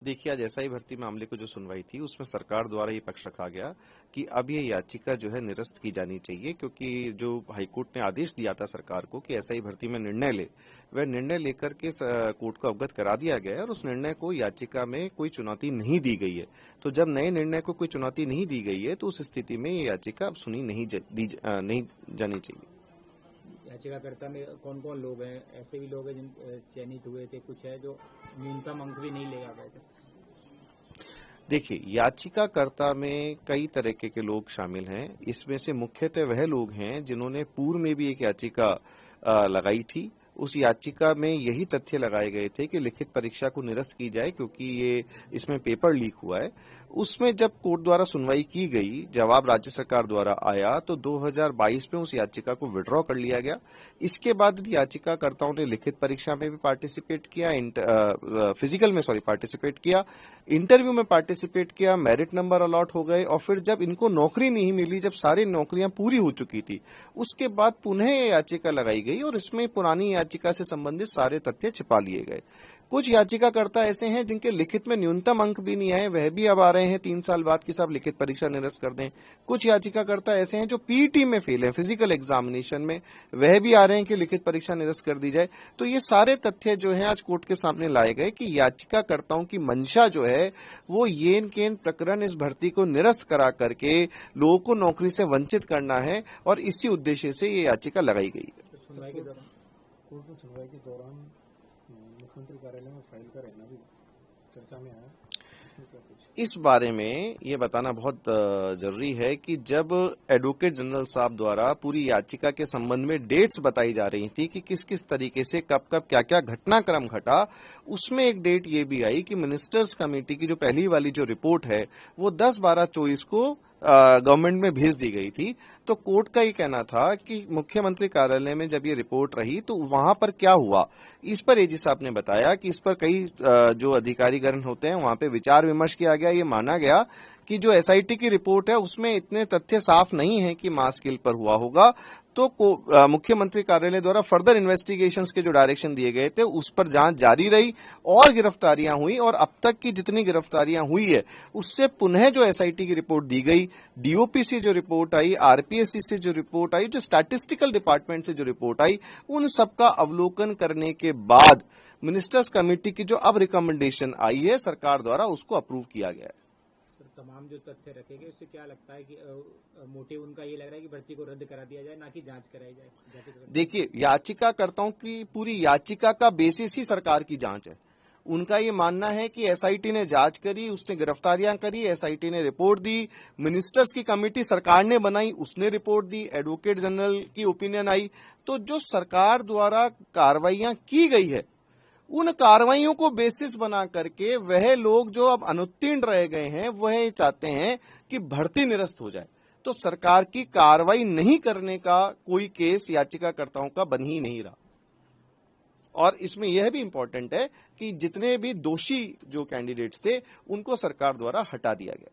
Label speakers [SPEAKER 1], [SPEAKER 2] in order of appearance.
[SPEAKER 1] देखिए, आज एसआई भर्ती मामले को जो सुनवाई थी उसमें सरकार द्वारा ये पक्ष रखा गया कि अब ये याचिका जो है निरस्त की जानी चाहिए, क्योंकि जो हाईकोर्ट ने आदेश दिया था सरकार को कि एसआई भर्ती में निर्णय ले, वह निर्णय लेकर के कोर्ट को अवगत करा दिया गया है और उस निर्णय को याचिका में कोई चुनौती नहीं दी गई है। तो जब नए निर्णय को कोई चुनौती नहीं दी गई है तो उस स्थिति में ये याचिका अब सुनी नहीं जानी चाहिए।
[SPEAKER 2] याचिकाकर्ता में कौन कौन लोग हैं? ऐसे भी लोग हैं जिन चयनित हुए थे, कुछ है जो न्यूनतम अंक भी नहीं ले आ गए थे।
[SPEAKER 1] देखिए, याचिकाकर्ता में कई तरीके के लोग शामिल हैं। इसमें से मुख्यतः वह लोग हैं जिन्होंने पूर्व में भी एक याचिका लगाई थी। उस याचिका में यही तथ्य लगाए गए थे कि लिखित परीक्षा को निरस्त की जाए, क्योंकि ये इसमें पेपर लीक हुआ है। उसमें जब कोर्ट द्वारा सुनवाई की गई, जवाब राज्य सरकार द्वारा आया, तो 2022 में उस याचिका को विड्रॉ कर लिया गया। इसके बाद याचिकाकर्ताओं ने लिखित परीक्षा में भी पार्टिसिपेट किया, फिजिकल में पार्टिसिपेट किया, इंटरव्यू में पार्टिसिपेट किया, मेरिट नंबर अलॉट हो गए और फिर जब इनको नौकरी नहीं मिली, जब सारी नौकरियां पूरी हो चुकी थी, उसके बाद पुनः ये याचिका लगाई गई और इसमें पुरानी याचिका से संबंधित सारे तथ्य छिपा लिए गए। कुछ याचिकाकर्ता ऐसे हैं जिनके लिखित में न्यूनतम अंक भी नहीं आए, वह भी अब आ रहे हैं 3 साल बाद कि साहब लिखित परीक्षा निरस्त कर दें। कुछ याचिकाकर्ता ऐसे हैं जो पीईटी में फेल हैं, फिजिकल एग्जामिनेशन में, वह भी आ रहे हैं कि लिखित परीक्षा निरस्त कर दी जाए। तो ये सारे तथ्य जो है आज कोर्ट के सामने लाए गए कि याचिकाकर्ताओं की मंशा जो है वो येन केन प्रकरण इस भर्ती को निरस्त करा करके लोगों को नौकरी से वंचित करना है और इसी उद्देश्य से ये याचिका लगाई गई है।
[SPEAKER 2] सुनवाई के दौरान मुख्यमंत्री कार्यालय में फाइल का रहना भी चर्चा में आया।
[SPEAKER 1] इस बारे में ये बताना बहुत जरूरी है कि जब एडवोकेट जनरल साहब द्वारा पूरी याचिका के संबंध में डेट्स बताई जा रही थी कि किस किस तरीके से कब कब क्या क्या घटनाक्रम घटा, उसमें एक डेट ये भी आई कि मिनिस्टर्स कमेटी की जो पहली वाली जो रिपोर्ट है वो 10/12/24 को गवर्नमेंट में भेज दी गई थी। तो कोर्ट का ये कहना था कि मुख्यमंत्री कार्यालय में जब ये रिपोर्ट रही तो वहां पर क्या हुआ, इस पर एजी साहब ने बताया कि इस पर कई जो अधिकारीगण होते हैं वहां पे विचार विमर्श किया गया। ये माना गया कि जो एसआईटी की रिपोर्ट है उसमें इतने तथ्य साफ नहीं है कि मास स्केल पर हुआ होगा। तो मुख्यमंत्री कार्यालय द्वारा फर्दर इन्वेस्टिगेशंस के जो डायरेक्शन दिए गए थे उस पर जांच जारी रही और गिरफ्तारियां हुई और अब तक की जितनी गिरफ्तारियां हुई है उससे पुनः जो एसआईटी की रिपोर्ट दी गई, डीओपी से जो रिपोर्ट आई, आरपीएससी से जो रिपोर्ट आई, जो स्टैटिस्टिकल डिपार्टमेंट से जो रिपोर्ट आई, उन सबका अवलोकन करने के बाद मिनिस्टर्स कमेटी की जो अब रिकमेंडेशन आई है सरकार द्वारा उसको अप्रूव किया गया है।
[SPEAKER 2] तमाम जो तथ्य रखे गए उससे क्या लगता है कि मोटिव उनका ये लग रहा है कि भर्ती को रद्द करा दिया जाए, ना कि जांच कराई जाए?
[SPEAKER 1] देखिए, याचिकाकर्ताओं की पूरी याचिका का बेसिस ही सरकार की जांच है। उनका ये मानना है कि एसआईटी ने जांच करी, उसने गिरफ्तारियां करी, एसआईटी ने रिपोर्ट दी, मिनिस्टर्स की कमेटी सरकार ने बनाई, उसने रिपोर्ट दी, एडवोकेट जनरल की ओपिनियन आई। तो जो सरकार द्वारा कार्रवाइयां की गई है उन कार्रवाइयों को बेसिस बना करके वह लोग जो अब अनुत्तीर्ण रह गए हैं वह चाहते हैं कि भर्ती निरस्त हो जाए। तो सरकार की कार्रवाई नहीं करने का कोई केस याचिकाकर्ताओं का बन ही नहीं रहा। और इसमें यह भी इंपॉर्टेंट है कि जितने भी दोषी जो कैंडिडेट्स थे उनको सरकार द्वारा हटा दिया गया।